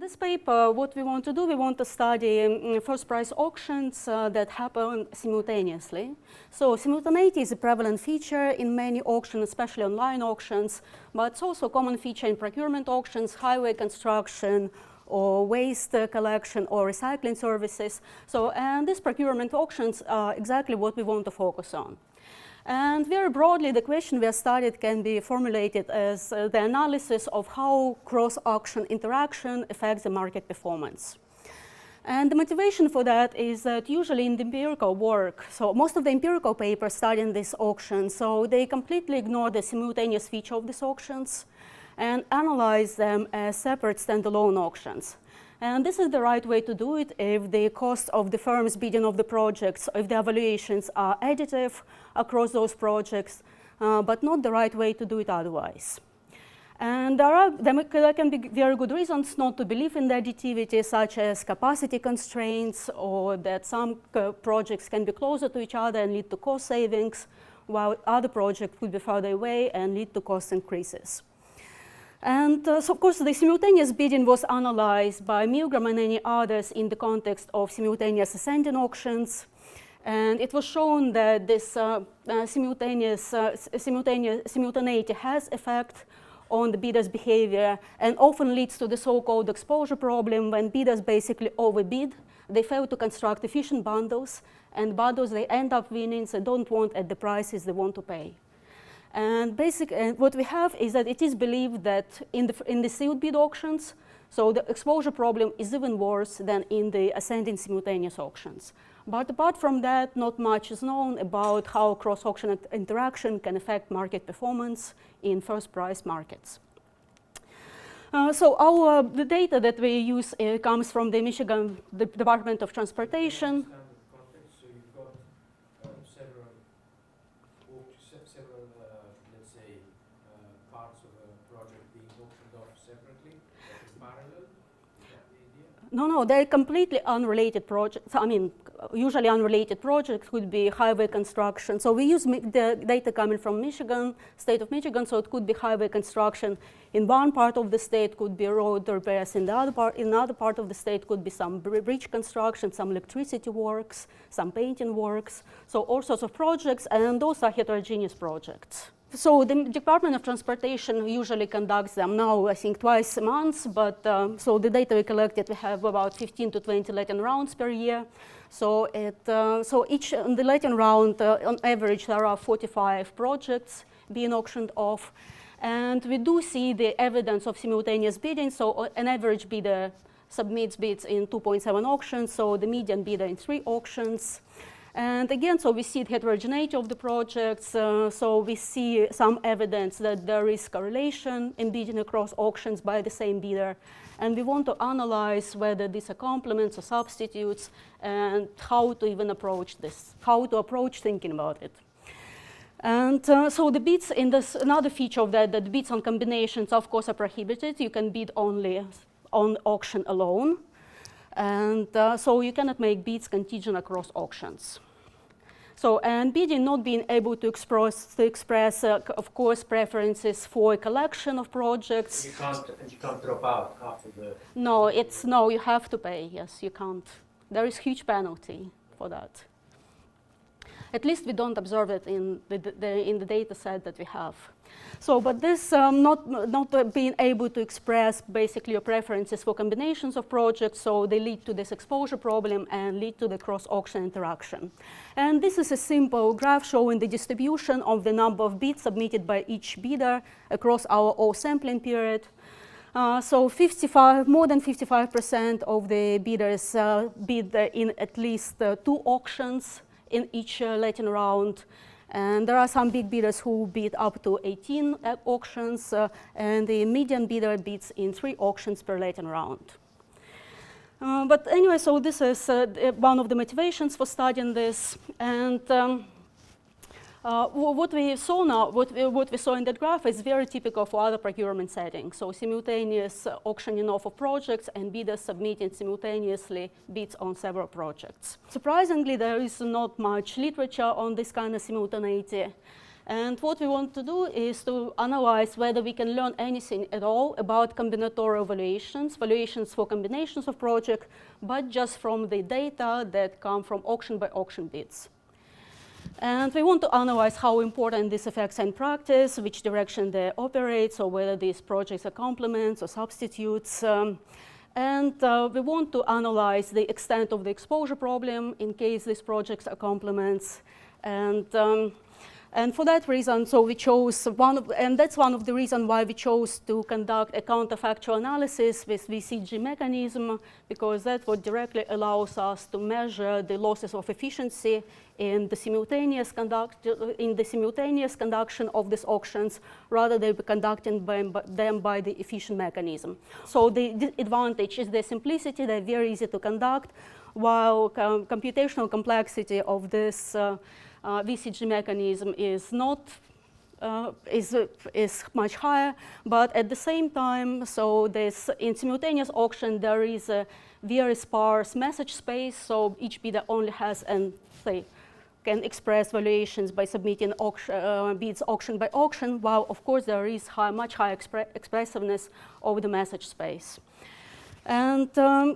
this paper, what we want to do, we want to study first price auctions that happen simultaneously. So simultaneity is a prevalent feature in many auctions, especially online auctions, but it's also a common feature in procurement auctions, highway construction, or waste collection or recycling services. So, and these procurement auctions are exactly what we want to focus on. And very broadly, the question we have studied can be formulated as the analysis of how cross-auction interaction affects the market performance. And the motivation for that is that usually in the empirical work, so most of the empirical papers studying these auctions, so they completely ignore the simultaneous feature of these auctions and analyze them as separate standalone auctions. And this is the right way to do it if the cost of the firms bidding of the projects, if the evaluations are additive across those projects, but not the right way to do it otherwise. And there can be very good reasons not to believe in the additivity, such as capacity constraints, or that some projects can be closer to each other and lead to cost savings, while other projects could be further away and lead to cost increases. And so, of course, the simultaneous bidding was analyzed by Milgram and any others in the context of simultaneous ascending auctions. And it was shown that this simultaneity has effect on the bidder's behavior and often leads to the so-called exposure problem when bidders basically overbid. They fail to construct efficient bundles, and bundles they end up winning, so they don't want at the prices they want to pay. And basically, what we have is that it is believed that in the sealed bid auctions, so the exposure problem is even worse than in the ascending simultaneous auctions. But apart from that, not much is known about how cross-auction interaction can affect market performance in first price markets. So the data that we use comes from the Michigan Department of Transportation. No, they're completely unrelated projects. I mean, usually unrelated projects could be highway construction. So we use the data coming from Michigan, state of Michigan, so it could be highway construction in one part of the state, could be road repairs in the other part, in another part of the state could be some bridge construction, some electricity works, some painting works, so all sorts of projects, and those are heterogeneous projects. So the Department of Transportation usually conducts them now, I think, twice a month, but so the data we collected, we have about 15 to 20 letting rounds per year. So each in the letting round, on average, there are 45 projects being auctioned off. And we do see the evidence of simultaneous bidding. So an average bidder submits bids in 2.7 auctions, so the median bidder in 3 auctions. And again, so we see the heterogeneity of the projects, so we see some evidence that there is correlation in bidding across auctions by the same bidder. And we want to analyze whether these are complements or substitutes and how to even approach this, how to approach thinking about it. And so the bids in this, another feature of that the bids on combinations, of course, are prohibited. You can bid only on auction alone. And so you cannot make bids contingent across auctions. So, and bidding not being able to express of course, preferences for a collection of projects. You can't drop out after the... No, you have to pay, yes, you can't. There is huge penalty for that. At least we don't observe it in the data set that we have. So, but this not being able to express basically your preferences for combinations of projects, so they lead to this exposure problem and lead to the cross-auction interaction. And this is a simple graph showing the distribution of the number of bids submitted by each bidder across our whole sampling period. So more than 55% of the bidders bid in at least 2 auctions in each letting round. And there are some big bidders who bid up to 18 auctions, and the median bidder bids in 3 auctions per letting round. But anyway, so this is one of the motivations for studying this. And what we saw now, what we saw in that graph is very typical for other procurement settings. So simultaneous auctioning off of projects and bidders submitting simultaneously bids on several projects. Surprisingly, there is not much literature on this kind of simultaneity. And what we want to do is to analyze whether we can learn anything at all about combinatorial valuations, valuations for combinations of projects, but just from the data that come from auction by auction bids. And we want to analyze how important these effects are in practice, which direction they operate, so whether these projects are complements or substitutes. And we want to analyze the extent of the exposure problem in case these projects are complements. And for that reason, so we chose and that's one of the reasons why we chose to conduct a counterfactual analysis with VCG mechanism, because that what directly allows us to measure the losses of efficiency in the simultaneous conduction of these auctions, rather than conducting them by the efficient mechanism. So the advantage is the simplicity; they're very easy to conduct, while computational complexity of this VCG mechanism is much higher, but at the same time, so in simultaneous auction there is a very sparse message space, so each bidder only has can express valuations by submitting bids auction by auction, while of course there is much higher expressiveness of the message space. And,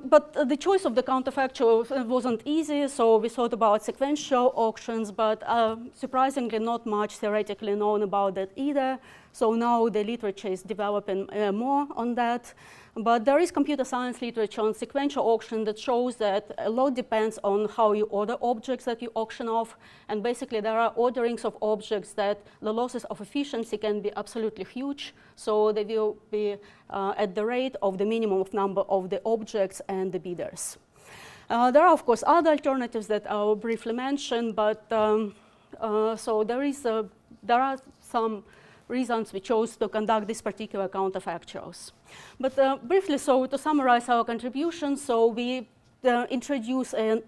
but the choice of the counterfactual wasn't easy, so we thought about sequential auctions, but surprisingly not much theoretically known about that either. So now the literature is developing more on that. But there is computer science literature on sequential auction that shows that a lot depends on how you order objects that you auction off. And basically there are orderings of objects that the losses of efficiency can be absolutely huge. So they will be at the rate of the minimum of number of the objects and the bidders. There are, of course, other alternatives that I will briefly mention, but so there are some reasons we chose to conduct these particular counterfactuals. But briefly, so to summarize our contribution, so we introduce a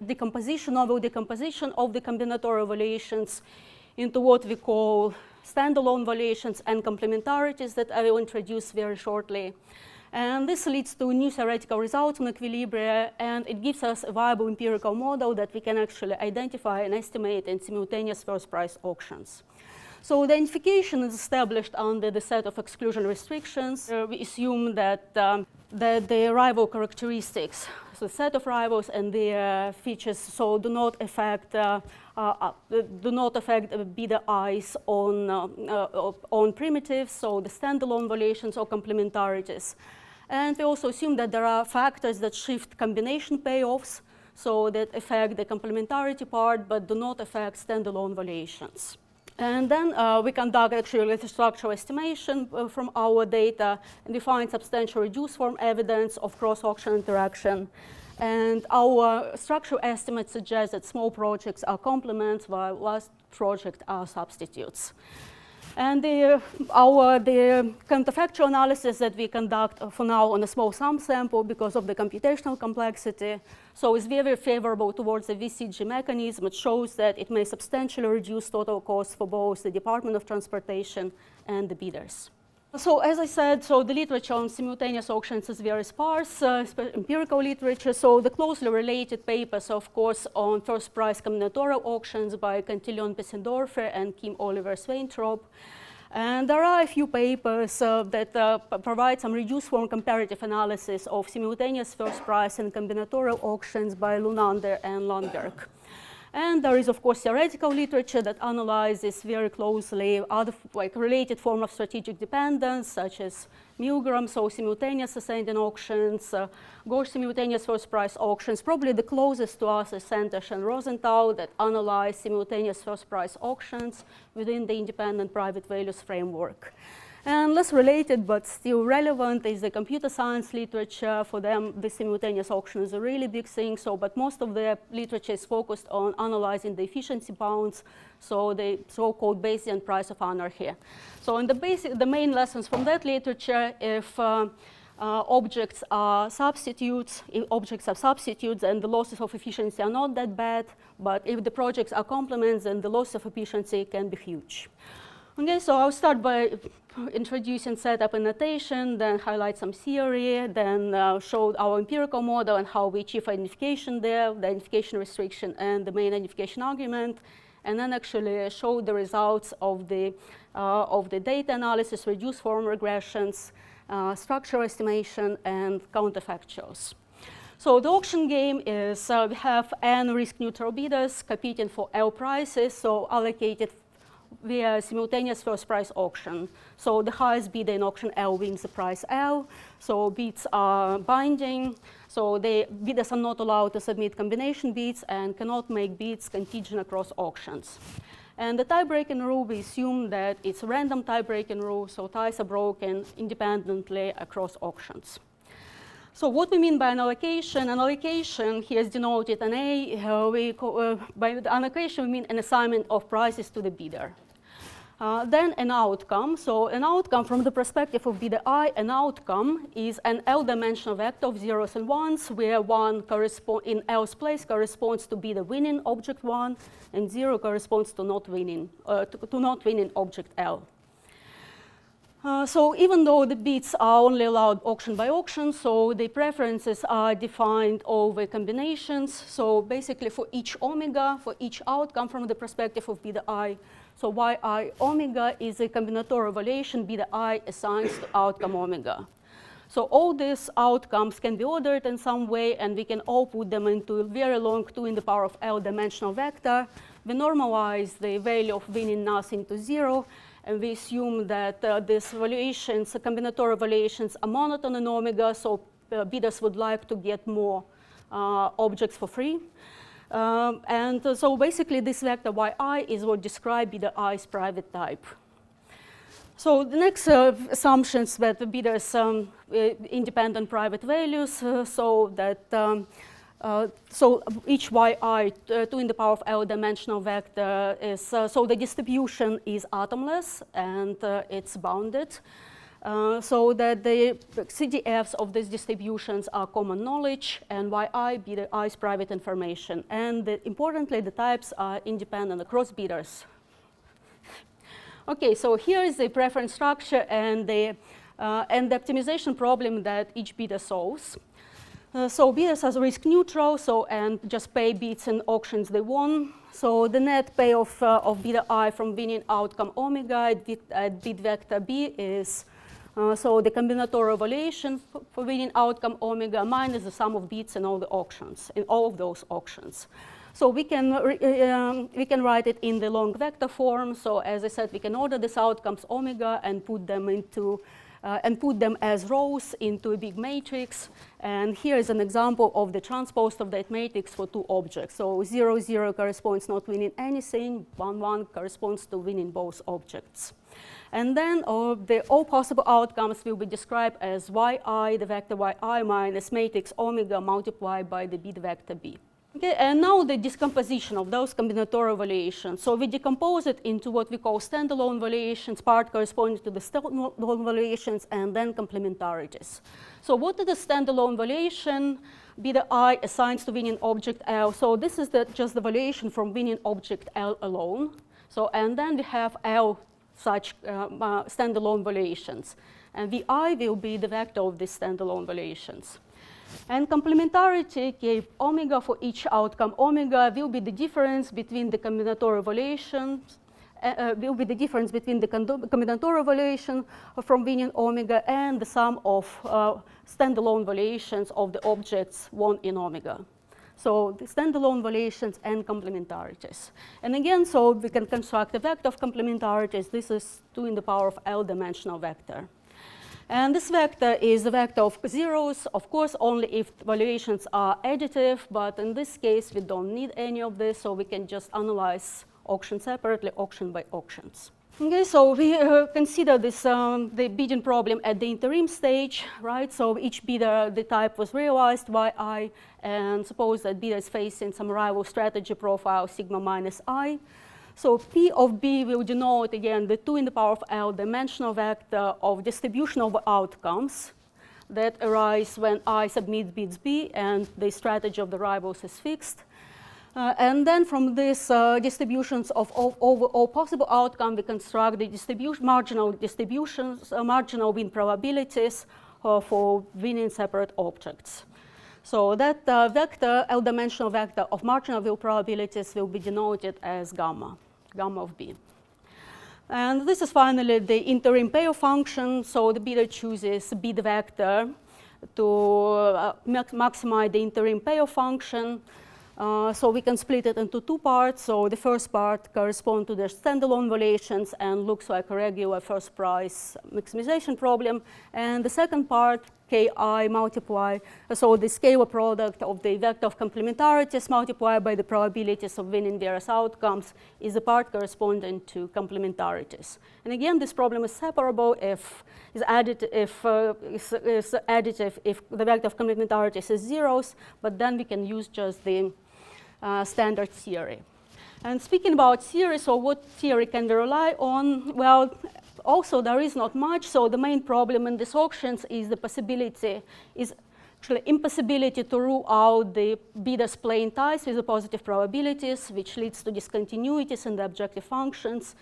novel decomposition of the combinatorial valuations into what we call standalone valuations and complementarities that I will introduce very shortly. And this leads to new theoretical results on equilibria, and it gives us a viable empirical model that we can actually identify and estimate in simultaneous first-price auctions. So the identification is established under the set of exclusion restrictions. We assume that the rival characteristics, so the set of rivals and their features, so do not affect bidder eyes on primitives, so the standalone valuations or complementarities. And we also assume that there are factors that shift combination payoffs, so that affect the complementarity part, but do not affect standalone valuations. And then we conduct actually a structural estimation from our data, and we find substantial reduced form evidence of cross-auction interaction. And our structural estimates suggest that small projects are complements, while large projects are substitutes. And the counterfactual analysis that we conduct for now on a small sample because of the computational complexity, so is very favorable towards the VCG mechanism. It shows that it may substantially reduce total costs for both the Department of Transportation and the bidders. So as I said, so the literature on simultaneous auctions is very sparse, empirical literature. So the closely related papers, of course, on first-price combinatorial auctions by Cantillon Pessendorfer and Kim Oliver Swaintrop. And there are a few papers that provide some reduced form comparative analysis of simultaneous first-price and combinatorial auctions by Lunander and Landberg. And there is, of course, theoretical literature that analyzes very closely other related forms of strategic dependence, such as Milgram, so simultaneous ascending auctions, Gauche simultaneous first-price auctions. Probably the closest to us is Santach and Rosenthal that analyze simultaneous first-price auctions within the independent private values framework. And less related, but still relevant, is the computer science literature. For them, the simultaneous auction is a really big thing. So, but most of the literature is focused on analyzing the efficiency bounds, so the so-called Bayesian price of anarchy. So, in the main lessons from that literature, if objects are substitutes, and the losses of efficiency are not that bad, but if the projects are complements, then the loss of efficiency can be huge. Okay, so I'll start by introducing setup and notation, then highlight some theory, then show our empirical model and how we achieve identification there, the identification restriction and the main identification argument, and then actually show the results of the data analysis, reduced form regressions, structure estimation, and counterfactuals. So the auction game is we have n risk-neutral bidders competing for L prices, so allocated via simultaneous first-price auction. So the highest bidder in auction L wins the price L. So bids are binding. So the bidders are not allowed to submit combination bids and cannot make bids contingent across auctions. And the tie-breaking rule, we assume that it's a random tie-breaking rule, so ties are broken independently across auctions. So what we mean by an allocation? An allocation here is denoted an A. By an allocation, we mean an assignment of prices to the bidder. Then an outcome. So an outcome from the perspective of bidder I, an outcome is an L-dimensional vector of zeros and ones, where one in L's place corresponds to bidder winning object 1, and 0 corresponds to not winning object L. So even though the bids are only allowed auction by auction, so the preferences are defined over combinations. So basically for each omega, for each outcome from the perspective of bidder I, so yi omega is a combinatorial evaluation bidder I assigns to outcome omega. So all these outcomes can be ordered in some way, and we can all put them into a very long 2 in the power of L dimensional vector. We normalize the value of winning nothing to 0, and we assume that these evaluations, combinatorial evaluations, are monotone in omega, so bidders would like to get more objects for free. So basically this vector yi is what describes bidder i's private type. So the next assumptions that the bidders independent private values, so that so each yi 2 in the power of L dimensional vector is, so the distribution is atomless and it's bounded. So that the CDFs of these distributions are common knowledge, and yi bidder i's private information. And importantly, the types are independent across bidders. Okay, so here is the preference structure and the optimization problem that each bidder solves. So bidders are risk neutral, so and just pay bids in auctions they won. So the net payoff of bidder I from winning outcome omega at bid vector B is so the combinatorial evaluation for winning outcome omega minus the sum of bids in all the auctions, in all of those auctions. So we can write it in the long vector form. So as I said, we can order these outcomes omega and put them into as rows into a big matrix. And here is an example of the transpose of that matrix for 2 objects. So 0, 0 corresponds not winning anything, 1, 1 corresponds to winning both objects. And then all possible outcomes will be described as yi, the vector yi minus matrix omega multiplied by the bid vector B. Okay, and now the decomposition of those combinatorial evaluations. So we decompose it into what we call standalone evaluations, part corresponding to the standalone evaluations, and then complementarities. So what is the standalone evaluation? Bidder I assigns to winning object L. So this is just the evaluation from winning object L alone. So and then we have L such standalone evaluations. And Vi will be the vector of these standalone evaluations. And complementarity, K omega for each outcome omega will be the difference between the combinatorial evaluations, combinatorial evaluation from winning omega and the sum of standalone evaluations of the objects won in omega. So the standalone evaluations and complementarities. And again, so we can construct a vector of complementarities. This is 2 in the power of L dimensional vector. And this vector is a vector of zeros, of course, only if evaluations are additive, but in this case, we don't need any of this, so we can just analyze auction separately, auction by auctions. Okay, so we consider this, the bidding problem at the interim stage, right? So each bidder, the type was realized, yi, and suppose that bidder is facing some rival strategy profile, sigma minus I. So P of B will denote, again, the 2 in the power of L dimensional vector of distribution of outcomes that arise when I submit bids B and the strategy of the rivals is fixed. And then from this distributions of all possible outcomes, we construct the marginal distributions, marginal win probabilities for winning separate objects. So that vector, L-dimensional vector of marginal view probabilities will be denoted as gamma of B. And this is finally the interim payoff function. So the bidder chooses bid vector to maximize the interim payoff function. So we can split it into two parts. So the first part corresponds to the standalone valuations and looks like a regular first price maximization problem. And the second part, Ki multiply, so the scalar product of the vector of complementarities multiplied by the probabilities of winning various outcomes, is the part corresponding to complementarities. And again, this problem is separable if additive if the vector of complementarities is zeros, but then we can use just the standard theory. And speaking about theory, so what theory can we rely on? Well, also there is not much. So the main problem in these auctions is actually impossibility to rule out the bidders plane ties with the positive probabilities, which leads to discontinuities in the objective functions.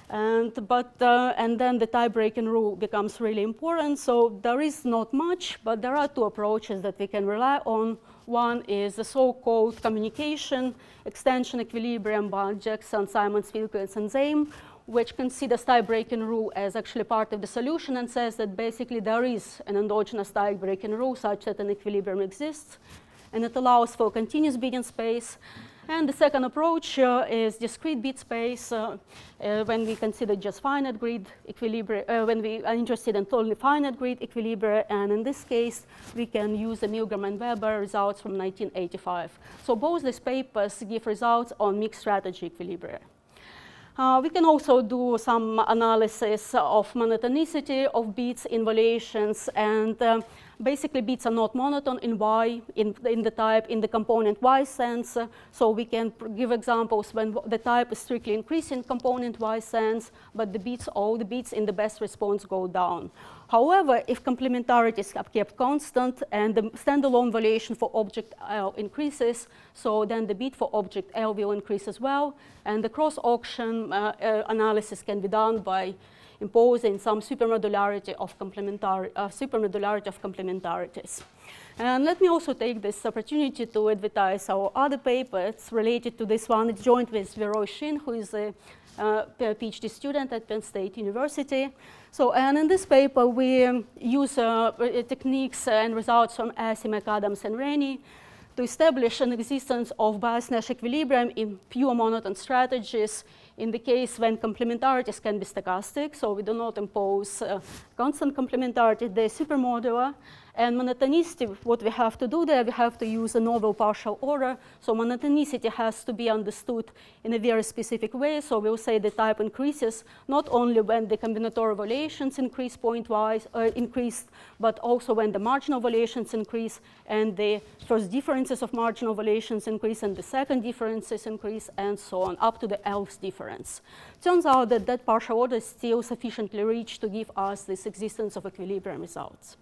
And then the tie-breaking rule becomes really important. So there is not much, but there are two approaches that we can rely on. One is the so-called communication extension equilibrium by Jackson, Simons, Wilkins, and Zame, which considers tie-breaking rule as actually part of the solution and says that basically there is an endogenous tie-breaking rule such that an equilibrium exists, and it allows for continuous bidding space. And the second approach is discrete bid space when we consider just finite grid equilibria, when we are interested in totally finite grid equilibria, and in this case we can use the Milgram and Weber results from 1985. So both these papers give results on mixed strategy equilibria. We can also do some analysis of monotonicity of bits in valuations, and basically bits are not monotone in Y, in the component Y sense. So we can give examples when the type is strictly increasing component Y sense, but all the bits in the best response go down. However, if complementarities are kept constant and the standalone valuation for object L increases, so then the bid for object L will increase as well, and the cross-auction analysis can be done by imposing some supermodularity of complementarities. And let me also take this opportunity to advertise our other paper. It's related to this one. It's joined with Veroy Shin, who is a PhD student at Penn State University. So, and in this paper, we use techniques and results from Asim, McAdams, and Rennie to establish an existence of bias-Nash equilibrium in pure monotone strategies in the case when complementarities can be stochastic, so we do not impose constant complementarity, they're supermodular. And monotonicity, what we have to do there, we have to use a novel partial order. So monotonicity has to be understood in a very specific way. So we'll say the type increases not only when the combinatorial valuations increase pointwise, but also when the marginal valuations increase and the first differences of marginal valuations increase and the second differences increase and so on, up to the Lth difference. Turns out that that partial order is still sufficiently rich to give us this existence of equilibrium results.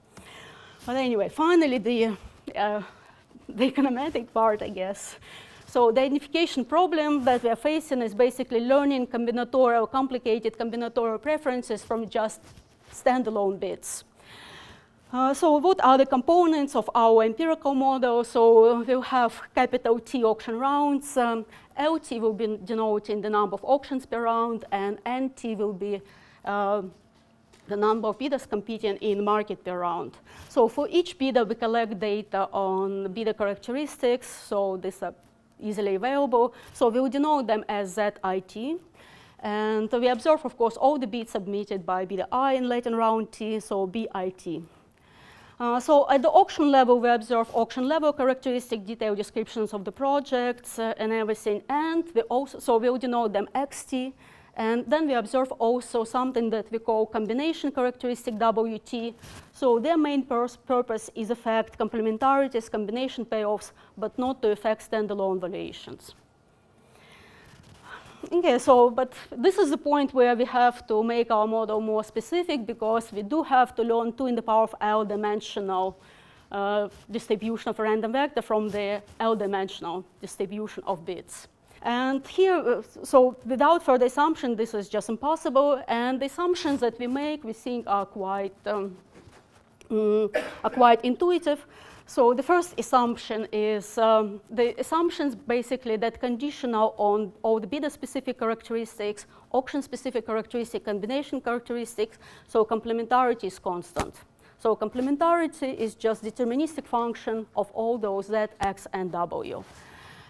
But anyway, finally, the econometric part, I guess. So the identification problem that we are facing is basically learning complicated combinatorial preferences from just standalone bits. So what are the components of our empirical model? So we'll have capital T auction rounds. LT will be denoting the number of auctions per round, and NT will be the number of bidders competing in market per round. So for each bidder, we collect data on bidder characteristics. So these are easily available. So we will denote them as ZIT. And we observe, of course, all the bids submitted by bidder I in latent round T, so BIT. So at the auction level, we observe auction level characteristic, detailed descriptions of the projects and everything. And we also, so we'll denote them XT. And then we observe also something that we call combination characteristic WT. So their main purpose is affect complementarities, combination payoffs, but not to affect standalone valuations. Okay, so, but this is the point where we have to make our model more specific because we do have to learn 2 in the power of L-dimensional distribution of a random vector from the L-dimensional distribution of bits. And here, so without further assumption, this is just impossible. And the assumptions that we make, we think are quite intuitive. So the first assumption is the assumptions basically that conditional on all the bidder-specific characteristics, auction-specific characteristic, combination characteristics, so complementarity is constant. So complementarity is just deterministic function of all those Z, X, and W.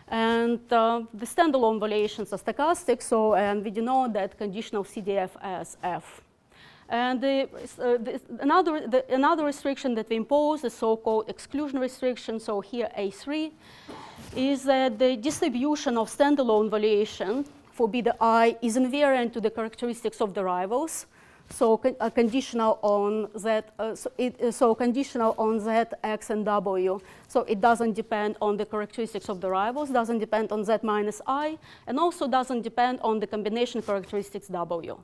And the standalone valuations are stochastic, so and we denote that conditional CDF as F. And another restriction that we impose, the so-called exclusion restriction, so here A3, is that the distribution of standalone valuation for bidder I is invariant to the characteristics of the rivals. So conditional on Z, conditional on Z, X, and W. So it doesn't depend on the characteristics of the rivals, doesn't depend on Z minus I, and also doesn't depend on the combination characteristics W.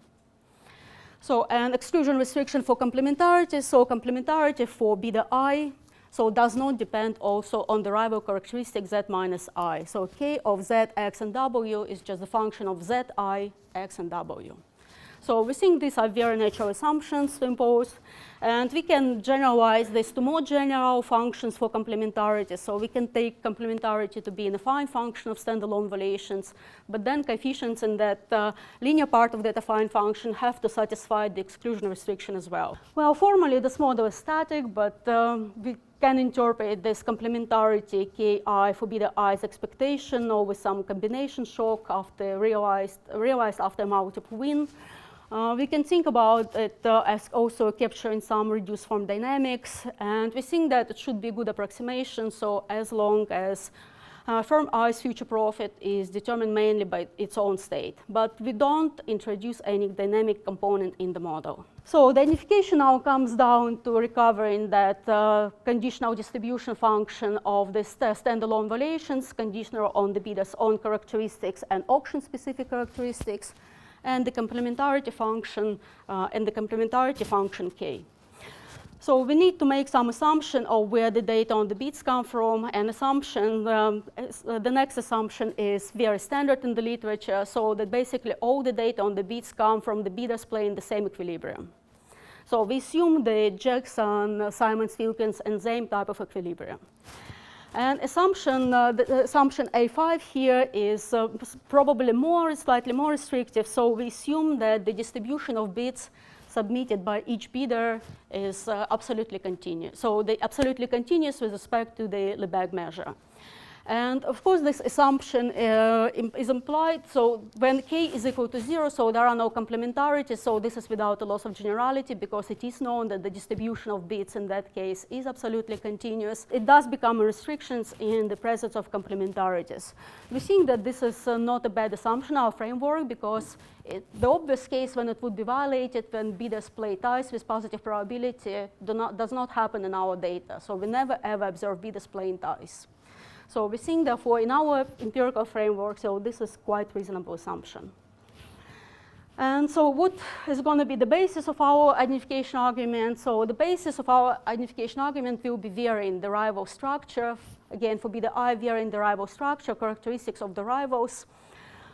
So an exclusion restriction for complementarity, so complementarity for bidder I, so does not depend also on the rival characteristic Z minus I. So K of Z, X, and W is just a function of Z, I, X, and W. So we think these are very natural assumptions to impose, and we can generalize this to more general functions for complementarity. So we can take complementarity to be an affine function of standalone valuations, but then coefficients in that linear part of that affine function have to satisfy the exclusion restriction as well. Well, formally this model is static, but we can interpret this complementarity Ki for bidder I's expectation or with some combination shock after realized after a multiple win. We can think about it as also capturing some reduced form dynamics, and we think that it should be a good approximation, so as long as firm I's future profit is determined mainly by its own state, but we don't introduce any dynamic component in the model. So the identification now comes down to recovering that conditional distribution function of the standalone valuations, conditional on the bidder's own characteristics and auction-specific characteristics, and the complementarity function K. So we need to make some assumption of where the data on the bids come from. An assumption, the next assumption is very standard in the literature, so that basically all the data on the bids come from the bidders playing the same equilibrium. So we assume the Jackson, Simons-Wilkins, and same type of equilibrium. And the assumption A5 here is probably slightly more restrictive. So we assume that the distribution of bids submitted by each bidder is absolutely continuous. So they absolutely continuous with respect to the Lebesgue measure. And of course, this assumption is implied. So when K is equal to 0, so there are no complementarities. So this is without a loss of generality because it is known that the distribution of bits in that case is absolutely continuous. It does become restrictions in the presence of complementarities. We think that this is not a bad assumption, our framework, because the obvious case when it would be violated when bidders play ties with positive probability does not happen in our data. So we never ever observe bidders playing ties. So we think, therefore, in our empirical framework, so this is quite reasonable assumption. And so what is going to be the basis of our identification argument? So the basis of our identification argument will be varying the rival structure. Again, for bidder I, varying the rival structure, characteristics of the rivals.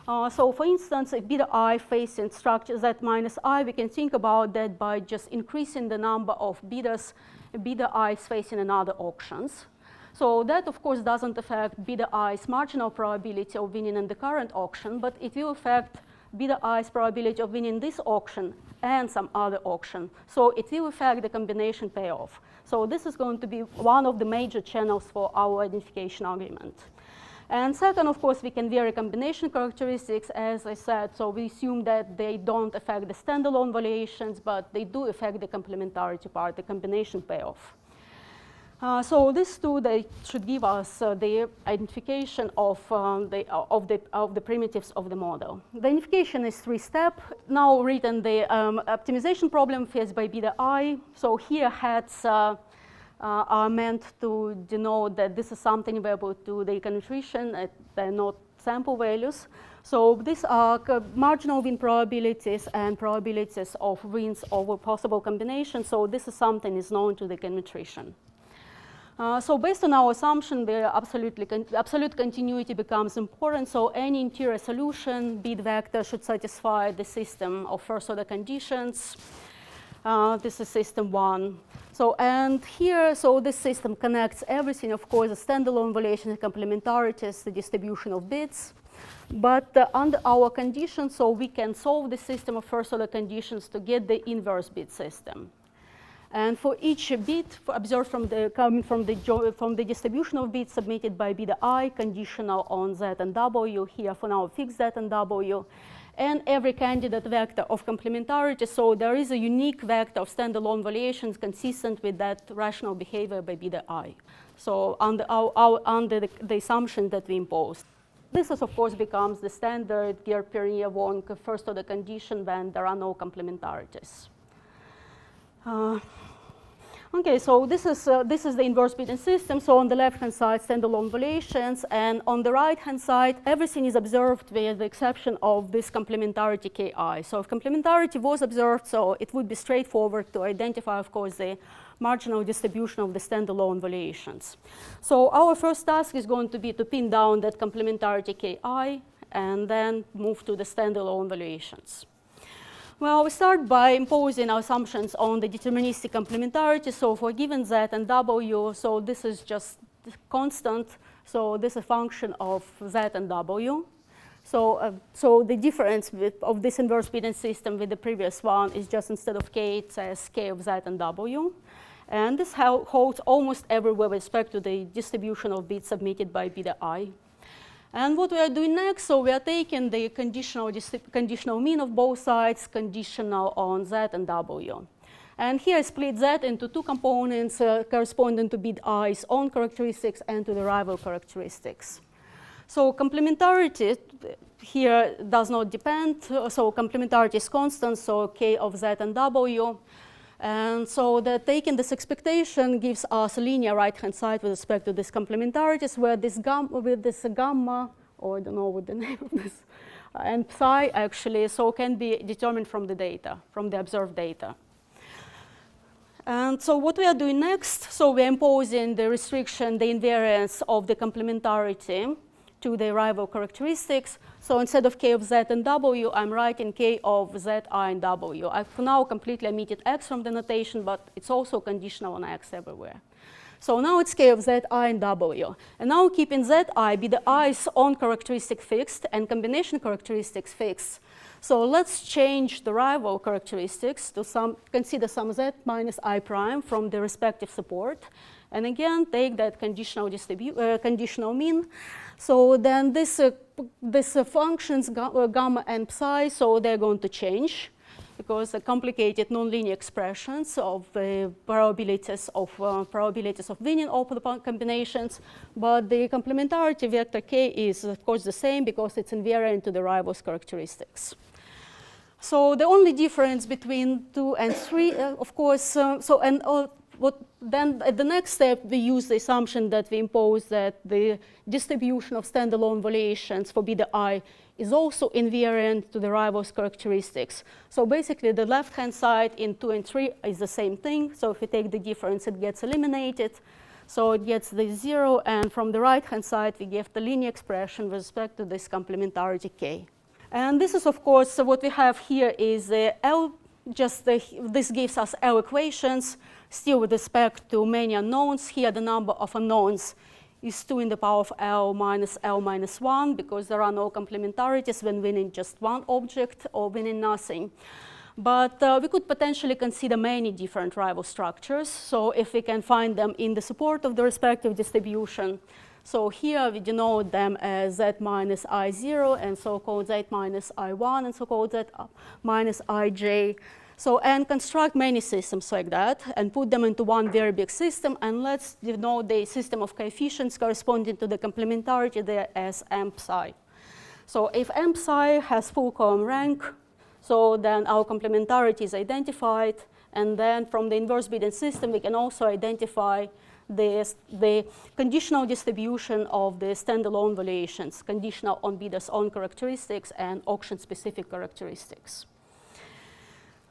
So for instance, if bidder I facing structure Z minus I, we can think about that by just increasing the number of bidders, bidder I is facing in other auctions. So that, of course, doesn't affect bidder I's marginal probability of winning in the current auction, but it will affect bidder I's probability of winning this auction and some other auction. So it will affect the combination payoff. So this is going to be one of the major channels for our identification argument. And second, of course, we can vary combination characteristics, as I said. So we assume that they don't affect the standalone valuations, but they do affect the complementarity part, the combination payoff. So these two, they should give us the identification of the primitives of the model. The identification is three-step. Now written the optimization problem faced by bidder I. So here hats are meant to denote that this is something available to the econometrician. They're not sample values. So these are marginal win probabilities and probabilities of wins over possible combinations. So this is something is known to the econometrician. So based on our assumption, the absolute continuity becomes important. So any interior solution, bid vector, should satisfy the system of first-order conditions. This is system 1. So, and here, so this system connects everything, of course, the standalone valuation, the complementarities, the distribution of bits. But under our conditions, so we can solve the system of first-order conditions to get the inverse bit system. And for each bit observed coming from the distribution of bits submitted by beta I, conditional on Z and W, here for now fixed Z and W, and every candidate vector of complementarity, so there is a unique vector of standalone valuations consistent with that rational behavior by beta I. So under, under the assumption that we imposed. This, is, of course, becomes the standard Gehr-Pernier-Wong first-order condition when there are no complementarities. Okay, so this is the inverse bit system. So on the left-hand side, standalone valuations, and on the right-hand side, everything is observed with the exception of this complementarity Ki. So if complementarity was observed, so it would be straightforward to identify, of course, the marginal distribution of the standalone valuations. So our first task is going to be to pin down that complementarity Ki and then move to the standalone valuations. Well, we start by imposing our assumptions on the deterministic complementarity. So for given Z and W, so this is just constant. So this is a function of Z and W. So, so the difference of this inverse bit system with the previous one is just instead of K, it says K of Z and W. And this holds almost everywhere with respect to the distribution of bits submitted by beta I. And what we are doing next, so we are taking the conditional mean of both sides, conditional on Z and W. And here I split Z into two components corresponding to beta I's own characteristics and to the rival characteristics. So complementarity here does not depend. So complementarity is constant, so K of Z and W. And so that taking this expectation gives us a linear right-hand side with respect to this complementarities, where this gamma, or I don't know what the name of this, and psi actually, so can be determined from the data, from the observed data. And so what we are doing next, so we are imposing the restriction, the invariance of the complementarity to the rival characteristics. So instead of K of Z and W, I'm writing K of Z, I, and W. I've for now completely omitted X from the notation, but it's also conditional on X everywhere. So now it's K of Z, I, and W. And now keeping Z, I, be the I's own characteristic fixed and combination characteristics fixed. So let's change the rival characteristics to consider some Z minus I prime from the respective support. And again, take that conditional mean. So then this functions gamma and psi, so they're going to change because the complicated nonlinear expressions of the probabilities of winning open combinations. But the complementarity vector K is of course the same because it's invariant to the rival's characteristics. So the only difference between 2 and 3, of course, then at the next step, we use the assumption that we impose that the distribution of standalone valuations for beta I is also invariant to the rival's characteristics. So basically, the left-hand side in 2 and 3 is the same thing. So if we take the difference, it gets eliminated. So it gets the 0, and from the right-hand side, we get the linear expression with respect to this complementarity K. And this is, of course, what we have here is L. This gives us L equations, still with respect to many unknowns. Here, the number of unknowns is 2 in the power of L minus 1, because there are no complementarities when winning just one object or winning nothing. But we could potentially consider many different rival structures. So if we can find them in the support of the respective distribution. So here we denote them as Z minus I0 and so-called Z minus I1 and so-called Z minus IJ. So, and construct many systems like that and put them into one very big system, and let's denote the system of coefficients corresponding to the complementarity there as M psi. So if M psi has full column rank, so then our complementarity is identified, and then from the inverse Bidden system we can also identify the conditional distribution of the standalone valuations, conditional on Bidder's own characteristics and auction-specific characteristics.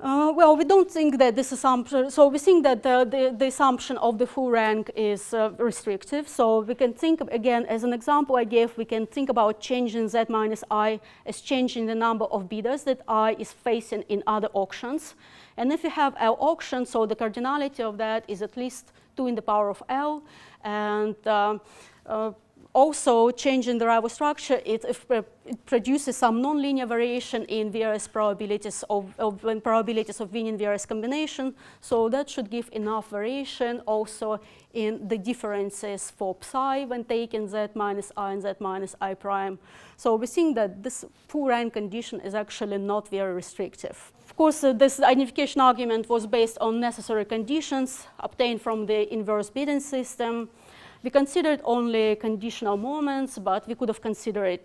Well, we don't think that this assumption, so we think that the assumption of the full rank is restrictive. So we can think, again, as an example I gave, we can think about changing Z minus I as changing the number of bidders that I is facing in other auctions. And if you have L auctions, so the cardinality of that is at least 2 in the power of L. And also, changing the rival structure, it produces some nonlinear variation in various probabilities of winning various combination. So that should give enough variation also in the differences for psi when taking Z minus I and Z minus I prime. So we think that this full rank condition is actually not very restrictive. Of course, this identification argument was based on necessary conditions obtained from the inverse bidding system. We considered only conditional moments, but we could have considered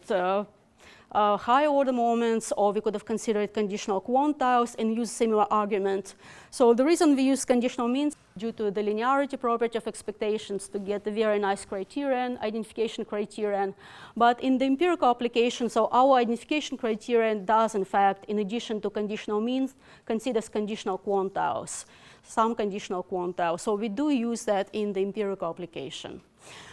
higher order moments, or we could have considered conditional quantiles and used similar argument. So the reason we use conditional means due to the linearity property of expectations to get a very nice criterion, identification criterion. But in the empirical application, so our identification criterion does, in fact, in addition to conditional means, considers conditional quantiles. Some conditional quantiles. So we do use that in the empirical application.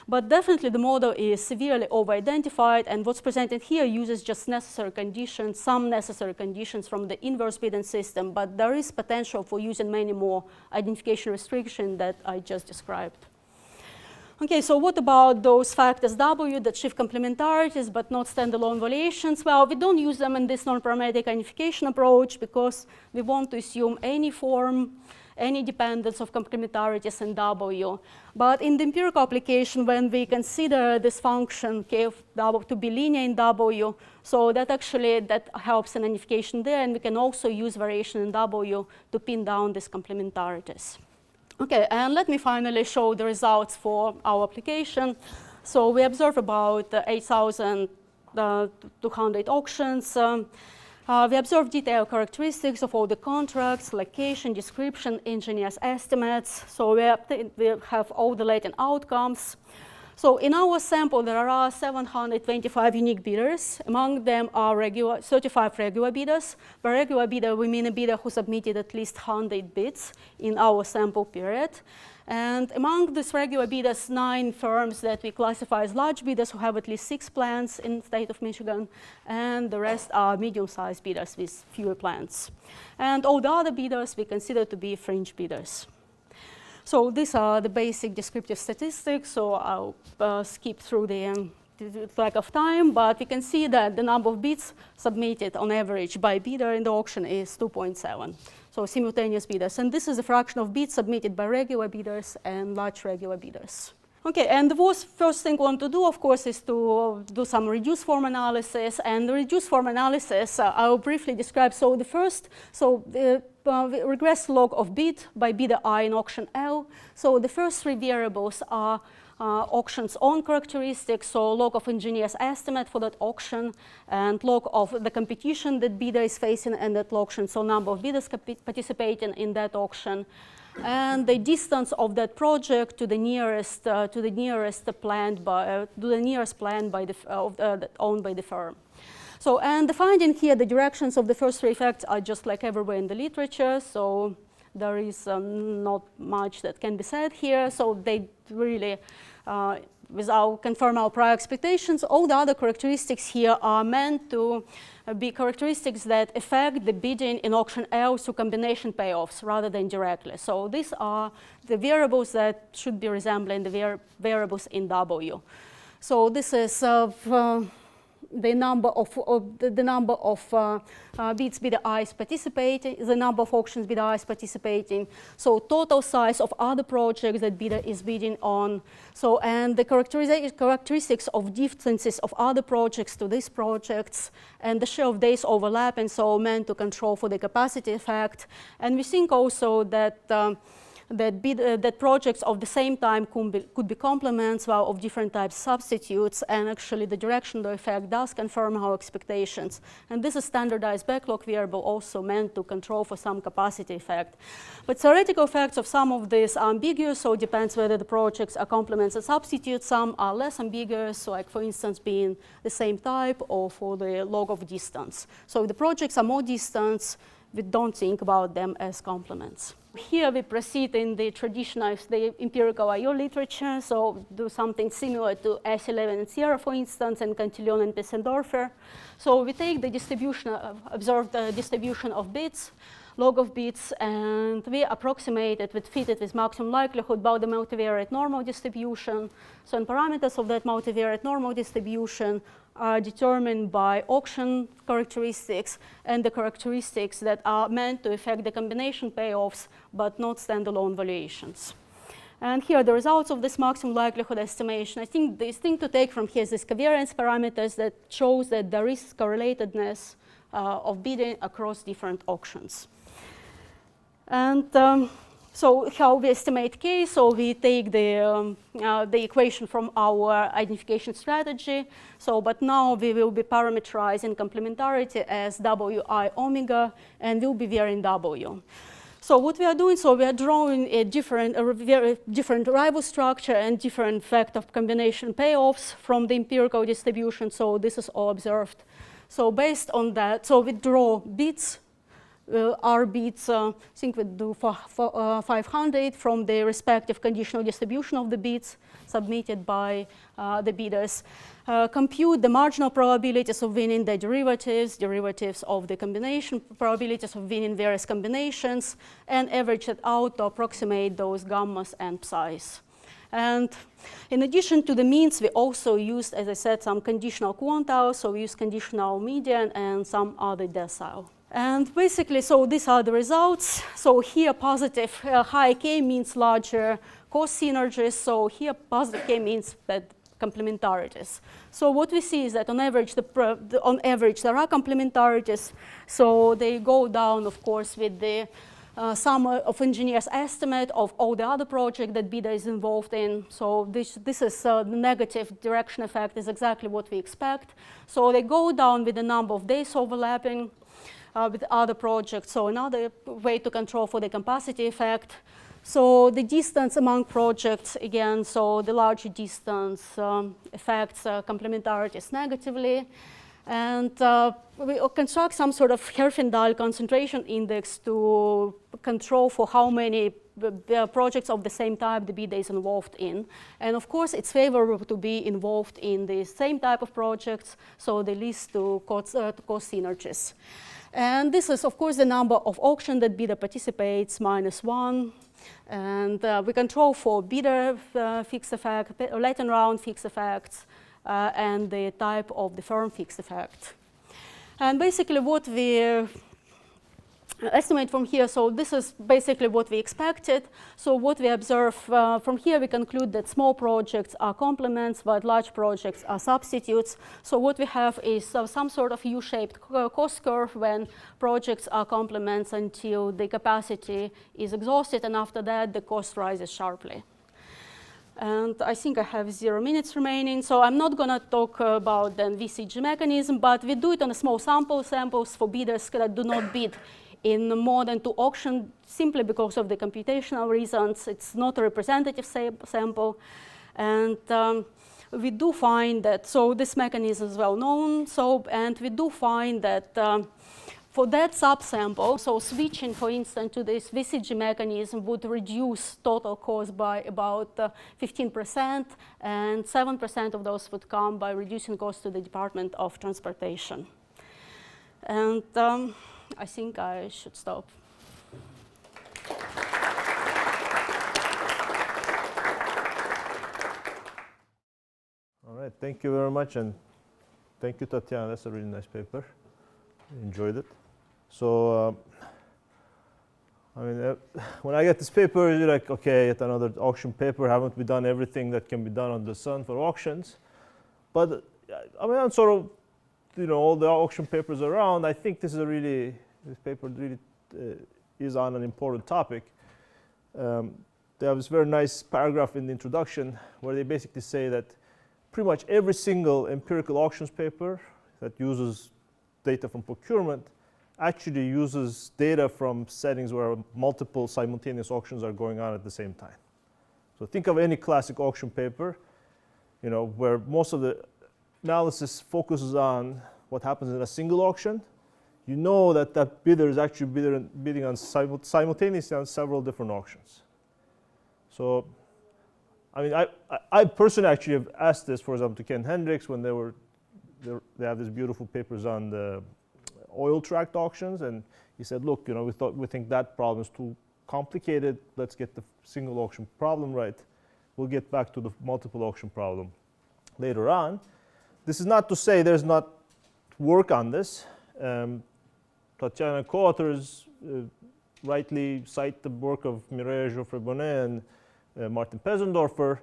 But definitely the model is severely over-identified, and what's presented here uses just necessary conditions, some necessary conditions from the inverse bidding system, but there is potential for using many more identification restrictions that I just described. Okay, so what about those factors W that shift complementarities but not standalone valuations? Well, we don't use them in this non-parametric identification approach because we want to assume any form, any dependence of complementarities in W. But in the empirical application, when we consider this function K of W to be linear in W, so that helps in identification there, and we can also use variation in W to pin down these complementarities. Okay, and let me finally show the results for our application. So we observe about 8,200 auctions. We observe detailed characteristics of all the contracts, location, description, engineer's estimates. So we have all the latent outcomes. So in our sample, there are 725 unique bidders. Among them are 35 regular bidders. By regular bidder, we mean a bidder who submitted at least 100 bids in our sample period. And among these regular bidders, 9 firms that we classify as large bidders who have at least 6 plants in the state of Michigan, and the rest are medium-sized bidders with fewer plants. And all the other bidders we consider to be fringe bidders. So these are the basic descriptive statistics, so I'll skip through the lack of time, but we can see that the number of bids submitted on average by bidder in the auction is 2.7. So simultaneous bidders. And this is a fraction of bids submitted by regular bidders and large regular bidders. Okay, and the first thing we want to do, of course, is to do some reduced form analysis. And the reduced form analysis, I'll briefly describe. So the first, the regress log of bid by bidder I in auction L. So the first 3 variables are auction's own characteristics, so log of engineer's estimate for that auction, and log of the competition that bidder is facing in that auction, so number of bidders participating in that auction, and the distance of that project to the nearest plant owned by the firm. So, and the finding here, the directions of the first 3 effects are just like everywhere in the literature. So there is not much that can be said here. So they really, without confirm our prior expectations, all the other characteristics here are meant to be characteristics that affect the bidding in auction L through combination payoffs rather than directly. So these are the variables that should be resembling the variables in W. So this is the number of bids bidder I's participating, the number of auctions bidder I's participating, so total size of other projects that bidder is bidding on, so and the characteristics of distances of other projects to these projects, and the share of days overlapping, so meant to control for the capacity effect. And we think also that that projects of the same time could be complements of different types of substitutes, and actually the directional effect does confirm our expectations. And this is standardized backlog variable also meant to control for some capacity effect. But theoretical effects of some of these are ambiguous, so it depends whether the projects are complements or substitutes. Some are less ambiguous, so like for instance being the same type or for the log of distance. So if the projects are more distant, we don't think about them as complements. Here we proceed in the traditional, the empirical IO literature, so do something similar to S11 and Sierra, for instance, and Cantillon and Pissendorfer. So we take the distribution, observed distribution of bits, log of bits, and we approximate it, fit it with maximum likelihood about the multivariate normal distribution. So and parameters of that multivariate normal distribution are determined by auction characteristics and the characteristics that are meant to affect the combination payoffs, but not standalone valuations. And here are the results of this maximum likelihood estimation. I think this thing to take from here is this covariance parameters that shows that there is correlatedness of bidding across different auctions. And so how we estimate K? So we take the equation from our identification strategy. So, but now we will be parameterizing complementarity as Wi omega, and will be varying W. So what we are doing, so we are drawing a very different rival structure and different fact of combination payoffs from the empirical distribution. So this is all observed. So based on that, so we draw bits. R bits, I think we do for 500 from the respective conditional distribution of the bits submitted by the bidders. Compute the marginal probabilities of winning the derivatives of the combination, probabilities of winning various combinations, and average it out to approximate those gammas and psis. And in addition to the means, we also used, as I said, some conditional quantiles. So we use conditional median and some other decile. And basically, so these are the results. So here positive high K means larger cost synergies. So here positive K means that complementarities. So what we see is that on average, there are complementarities. So they go down, of course, with the sum of engineers' estimate of all the other projects that bidder is involved in. So this is the negative direction effect is exactly what we expect. So they go down with the number of days overlapping with other projects. So another way to control for the capacity effect. So the distance among projects, again, so the larger distance affects complementarities negatively. And we construct some sort of Herfindahl concentration index to control for how many projects of the same type the bidder is involved in. And of course, it's favorable to be involved in the same type of projects, so they lead to cost synergies. And this is, of course, the number of auctions that bidder participates -1. And we control for bidder fixed effect, latent round fixed effects, and the type of the firm fixed effect. And basically what we estimate from here, so this is basically what we expected. So what we observe from here, we conclude that small projects are complements, but large projects are substitutes. So what we have is some sort of U-shaped cost curve when projects are complements until the capacity is exhausted, and after that the cost rises sharply. And I think I have 0 minutes remaining, so I'm not going to talk about the VCG mechanism, but we do it on a small samples for bidders that do not bid in more than 2 auctions, simply because of the computational reasons. It's not a representative sample. And we do find that, so this mechanism is well known, and we do find that for that subsample, so switching, for instance, to this VCG mechanism would reduce total cost by about 15%, and 7% of those would come by reducing costs to the Department of Transportation. And I think I should stop. All right, thank you very much, and thank you, Tatiana. That's a really nice paper. I enjoyed it. So, I mean, when I get this paper, you're like, okay, yet another auction paper. Haven't we done everything that can be done on the sun for auctions? But I mean, I'm sort of, you know, all the auction papers around. I think this paper really is on an important topic. They have this very nice paragraph in the introduction where they basically say that pretty much every single empirical auctions paper that uses data from procurement actually uses data from settings where multiple simultaneous auctions are going on at the same time. So think of any classic auction paper, you know, where most of the analysis focuses on what happens in a single auction. you know that that bidder is actually bidding on simultaneously on several different auctions. So, I mean, I personally actually have asked this, for example, to Ken Hendricks when they have these beautiful papers on the oil tract auctions, and he said, look, you know, we think that problem is too complicated. Let's get the single auction problem right. We'll get back to the multiple auction problem later on. This is not to say there's not work on this. Tatiana co-authors rightly cite the work of Mireille Geoffroy-Bonnet and Martin Pezendorfer,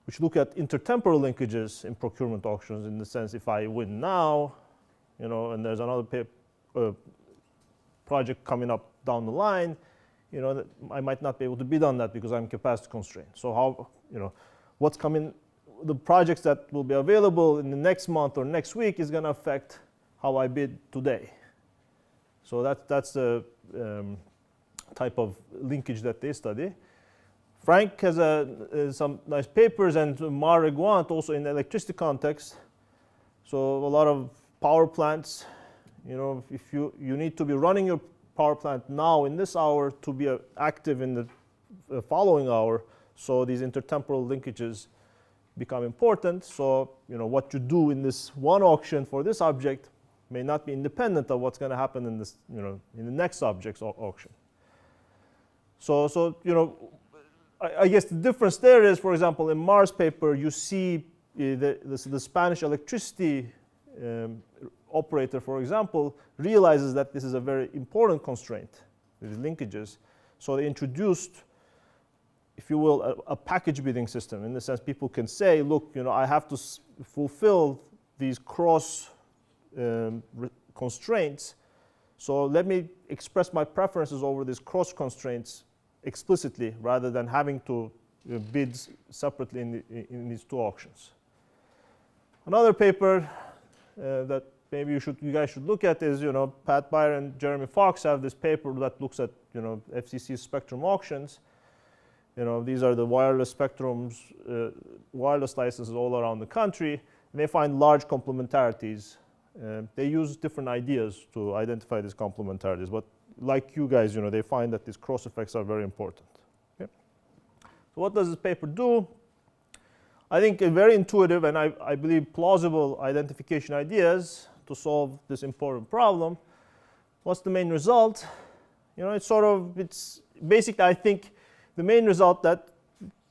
which look at intertemporal linkages in procurement auctions, in the sense if I win now, you know, and there's another project coming up down the line, you know, that I might not be able to bid on that because I'm capacity constrained. So how, you know, what's coming, the projects that will be available in the next month or next week is going to affect how I bid today. So that's the type of linkage that they study. Frank has some nice papers, and Marc Reguant also in the electricity context. So a lot of power plants, you know, if you need to be running your power plant now in this hour to be active in the following hour. So these intertemporal linkages become important. So, you know, what you do in this one auction for this object may not be independent of what's going to happen in this, you know, in the next object's auction. So you know, I guess the difference there is, for example, in Mar's paper, you see the Spanish electricity operator, for example, realizes that this is a very important constraint, these linkages. So they introduced, if you will, a package bidding system. In the sense, people can say, look, you know, I have to fulfill these cross constraints. So let me express my preferences over these cross constraints explicitly, rather than having to bid separately in these two auctions. Another paper that maybe you guys should look at is, you know, Pat Beyer and Jeremy Fox have this paper that looks at, you know, FCC spectrum auctions. You know, these are the wireless spectrums, wireless licenses all around the country, and they find large complementarities. They use different ideas to identify these complementarities, but like you guys, you know, they find that these cross effects are very important. Okay? So what does this paper do? I think a very intuitive and I believe plausible identification ideas to solve this important problem. What's the main result? You know, it's basically, I think, the main result that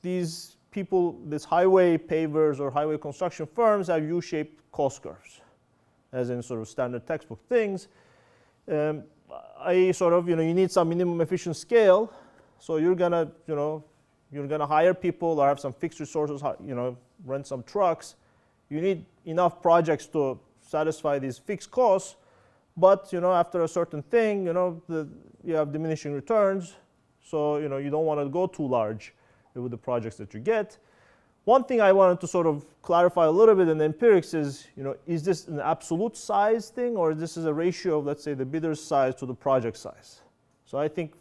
these people, these highway pavers or highway construction firms have U-shaped cost curves, as in sort of standard textbook things. You need some minimum efficient scale. So you're gonna hire people or have some fixed resources, you know, rent some trucks. You need enough projects to satisfy these fixed costs. But, you know, after a certain thing, you know, you have diminishing returns. So, you know, you don't want to go too large with the projects that you get. One thing I wanted to sort of clarify a little bit in the empirics is, you know, is this an absolute size thing, or this is a ratio of, let's say, the bidder's size to the project size? So I think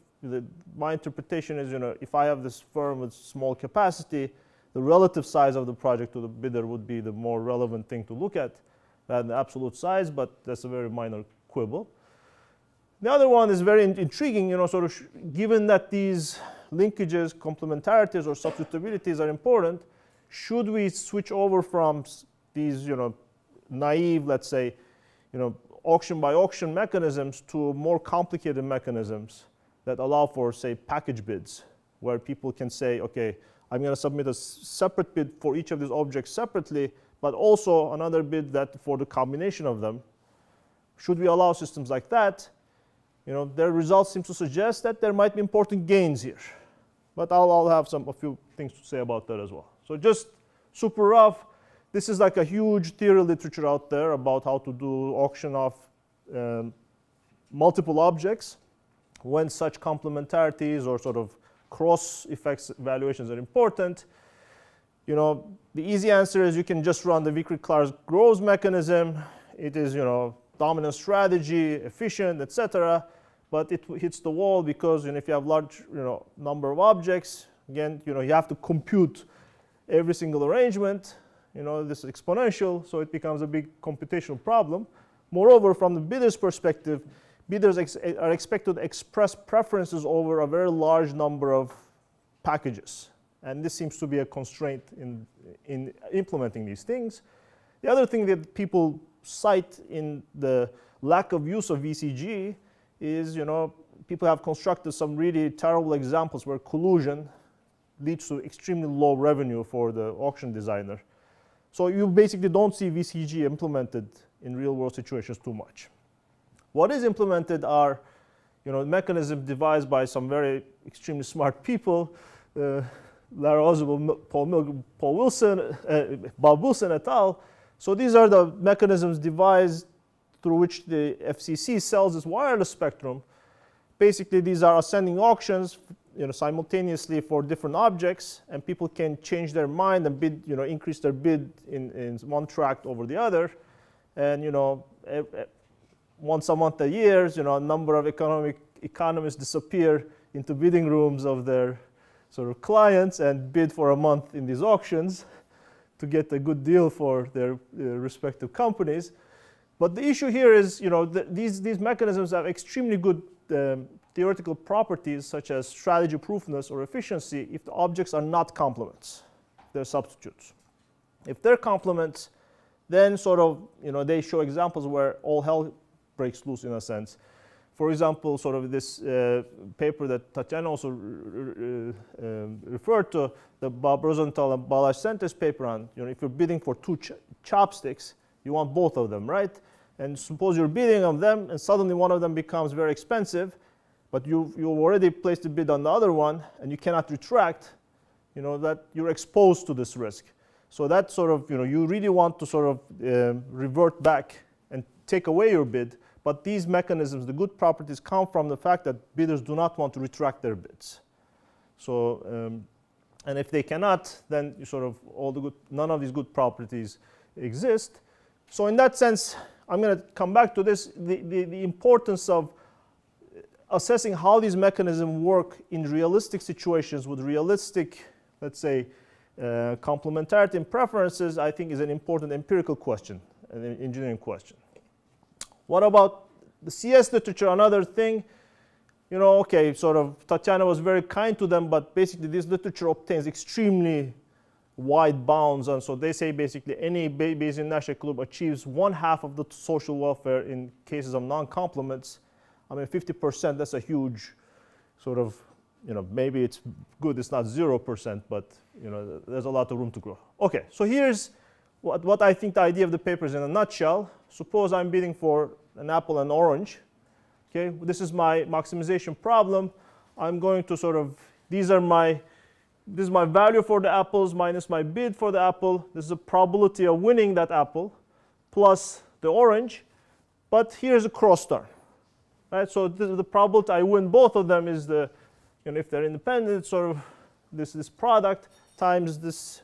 my interpretation is, you know, if I have this firm with small capacity, the relative size of the project to the bidder would be the more relevant thing to look at than the absolute size, but that's a very minor quibble. The other one is very intriguing, you know, sort of given that these linkages, complementarities, or substitutabilities are important, should we switch over from these, you know, naive, let's say, you know, auction by auction mechanisms to more complicated mechanisms that allow for, say, package bids, where people can say, okay, I'm going to submit a separate bid for each of these objects separately, but also another bid that for the combination of them. Should we allow systems like that? You know, their results seem to suggest that there might be important gains here. But I'll have a few things to say about that as well. So just super rough, this is like a huge theory literature out there about how to do auction of multiple objects when such complementarities or sort of cross effects evaluations are important. You know, the easy answer is you can just run the Vickers-Clarke-Groves mechanism. It is, you know, dominant strategy, efficient, etc. But it hits the wall because, you know, if you have large, you know, number of objects, again, you know, you have to compute every single arrangement. You know, this is exponential, so it becomes a big computational problem. Moreover, from the bidder's perspective, bidders are expected to express preferences over a very large number of packages. And this seems to be a constraint in implementing these things. The other thing that people cite in the lack of use of VCG is, people have constructed some really terrible examples where collusion leads to extremely low revenue for the auction designer. So you basically don't see VCG implemented in real world situations too much. What is implemented are, mechanisms devised by some very extremely smart people, Larry Oswald, Bob Wilson et al. So these are the mechanisms devised through which the FCC sells its wireless spectrum. Basically, these are ascending auctions, simultaneously for different objects, and people can change their mind and bid, increase their bid in one tract over the other. And once a month, a year, a number of economists disappear into bidding rooms of their sort of clients and bid for a month in these auctions to get a good deal for their respective companies. But the issue here is, these mechanisms have extremely good theoretical properties such as strategy proofness or efficiency if the objects are not complements, they're substitutes. If they're complements, then they show examples where all hell breaks loose in a sense. For example, this paper that Tatiana also referred to, the Bob Rosenthal and Balazs Center's paper on, if you're bidding for two chopsticks, you want both of them, right? And suppose you're bidding on them, and suddenly one of them becomes very expensive, but you've already placed a bid on the other one, and you cannot retract, that you're exposed to this risk. So that you really want to revert back and take away your bid. But these mechanisms, the good properties, come from the fact that bidders do not want to retract their bids. So, and if they cannot, then none of these good properties exist. So in that sense, I'm going to come back to this, the importance of assessing how these mechanisms work in realistic situations with realistic, let's say, complementarity and preferences, I think is an important empirical question, an engineering question. What about the CS literature? Another thing, Tatiana was very kind to them, but basically this literature obtains extremely wide bounds. And so they say basically any Bayesian-Nash club achieves 1/2 of the social welfare in cases of non-complements. I mean, 50%, that's a huge maybe it's good, it's not 0%, but there's a lot of room to grow. Okay, so here's what I think the idea of the paper is in a nutshell. Suppose I'm bidding for an apple and orange. Okay, this is my maximization problem. I'm going to this is my value for the apples minus my bid for the apple. This is the probability of winning that apple plus the orange. But here's a cross term. Right, so this is the probability I win both of them is the, if they're independent, this product times this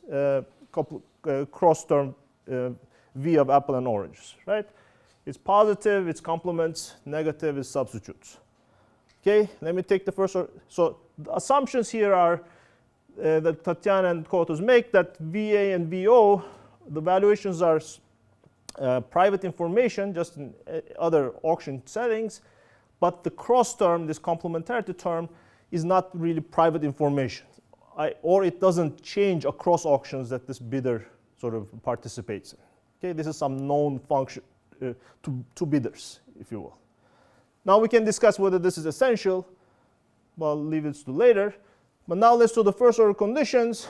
cross term V of apple and oranges, right? It's positive, it's complements, negative is substitutes. Okay, let me take the first one. So the assumptions here are that Tatiana and co-authors make that VA and VO, the valuations are private information, just in other auction settings, but the cross term, this complementarity term, is not really private information, or it doesn't change across auctions that this bidder participates in. Okay, this is some known function to bidders, if you will. Now we can discuss whether this is essential. Well, I'll leave it to later. But now let's do the first order conditions.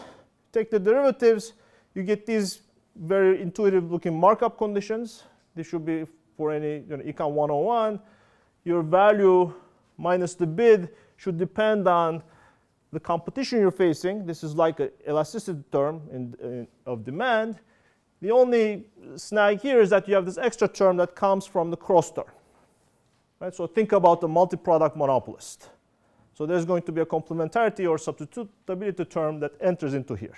Take the derivatives. You get these very intuitive looking markup conditions. This should be for any Econ 101. Your value minus the bid should depend on the competition you're facing. This is like an elasticity term of demand. The only snag here is that you have this extra term that comes from the cross term. Right? So think about the multi-product monopolist. So there's going to be a complementarity or substitutability term that enters into here.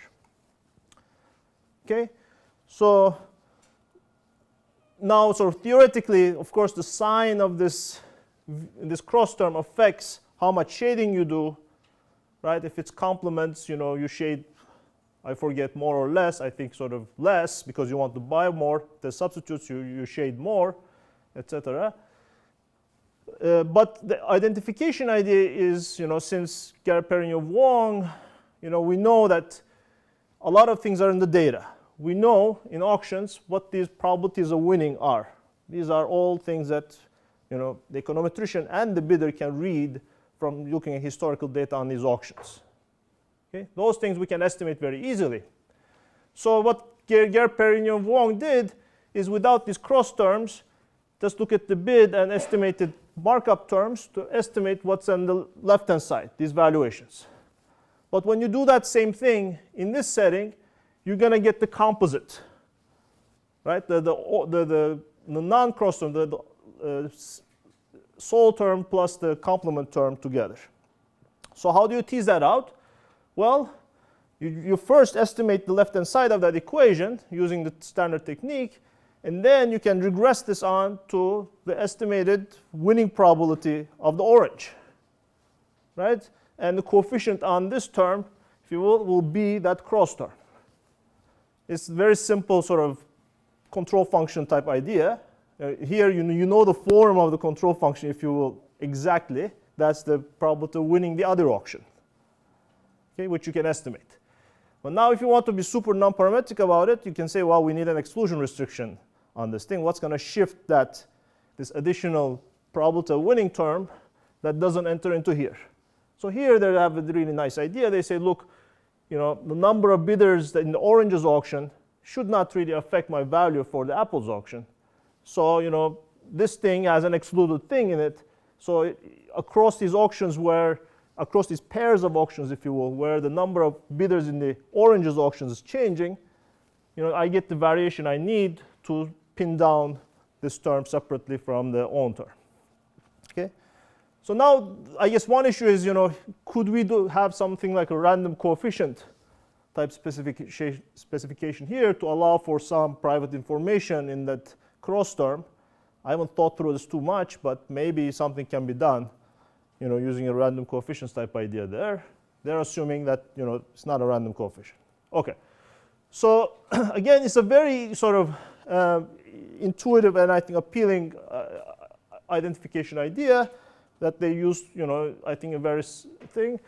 Okay? So now theoretically, of course, the sign of this cross term affects how much shading you do. Right? If it's complements, you shade, I forget, more or less. I think less because you want to buy more. The substitutes, you shade more, etc. But the identification idea is, since Garib-Perignon-Wong, we know that a lot of things are in the data. We know in auctions what these probabilities of winning are. These are all things that the econometrician and the bidder can read from looking at historical data on these auctions. Okay? Those things we can estimate very easily. So what Garib-Perignon-Wong did is, without these cross terms, just look at the bid and estimated markup terms to estimate what's on the left-hand side, these valuations. But when you do that same thing in this setting, you're going to get the composite, right? The non-cross term, the sole term plus the complement term together. So how do you tease that out? Well, you first estimate the left-hand side of that equation using the standard technique, and then you can regress this on to the estimated winning probability of the orange, right? And the coefficient on this term, if you will be that cross term. It's a very simple sort of control function type idea. Here you know the form of the control function, if you will, exactly. That's the probability of winning the other auction, okay, which you can estimate. But now if you want to be super non-parametric about it, you can say, well, we need an exclusion restriction on this thing. What's going to shift this additional probability of winning term that doesn't enter into here? So here they have a really nice idea. They say, look, the number of bidders in the oranges auction should not really affect my value for the apples auction. So this thing has an excluded thing in it. So across these auctions across these pairs of auctions, if you will, where the number of bidders in the oranges auctions is changing, I get the variation I need to pin down this term separately from the own term. Okay. So now, I guess one issue is, could we have something like a random coefficient type specification here to allow for some private information in that cross term? I haven't thought through this too much, but maybe something can be done, using a random coefficients type idea there. They're assuming that, it's not a random coefficient. Okay. So again, it's a very sort of intuitive and I think appealing identification idea that they used, I think in various things.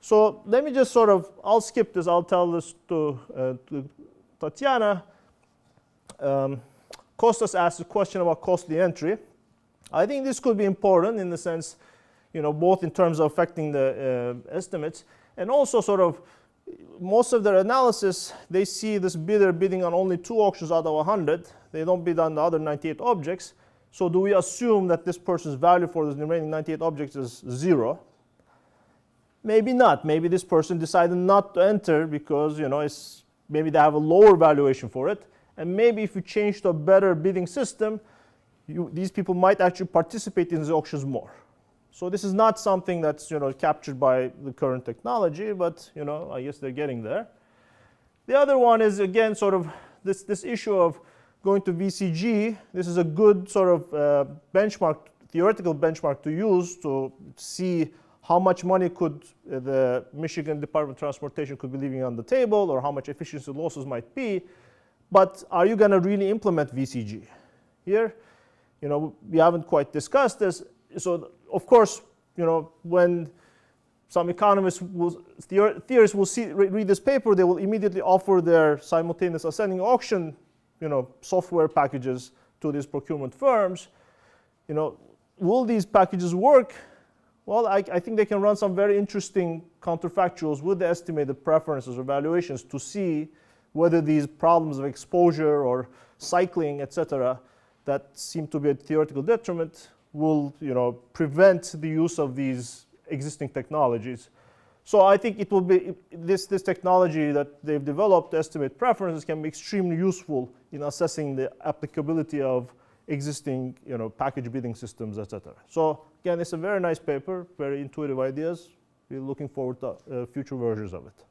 So let me just I'll skip this. I'll tell this to Tatiana. Kostas asked a question about costly entry. I think this could be important in the sense, both in terms of affecting the estimates and also most of their analysis, they see this bidder bidding on only 2 auctions out of 100. They don't bid on the other 98 objects. So do we assume that this person's value for the remaining 98 objects is 0? Maybe not. Maybe this person decided not to enter because maybe they have a lower valuation for it. And maybe if you change to a better bidding system, these people might actually participate in the auctions more. So this is not something that's captured by the current technology, but I guess they're getting there. The other one is again this issue of going to VCG. This is a good benchmark, theoretical benchmark to use to see how much money could the Michigan Department of Transportation could be leaving on the table, or how much efficiency losses might be. But are you going to really implement VCG? Here, we haven't quite discussed this. So of course, when some economists theorists will read this paper, they will immediately offer their simultaneous ascending auction, software packages to these procurement firms. Will these packages work? Well, I think they can run some very interesting counterfactuals with the estimated preferences or valuations to see whether these problems of exposure or cycling, etc., that seem to be a theoretical detriment will prevent the use of these existing technologies. So I think it will be this technology that they've developed to estimate preferences can be extremely useful in assessing the applicability of existing package bidding systems, etc. So again, it's a very nice paper, very intuitive ideas. We're looking forward to future versions of it.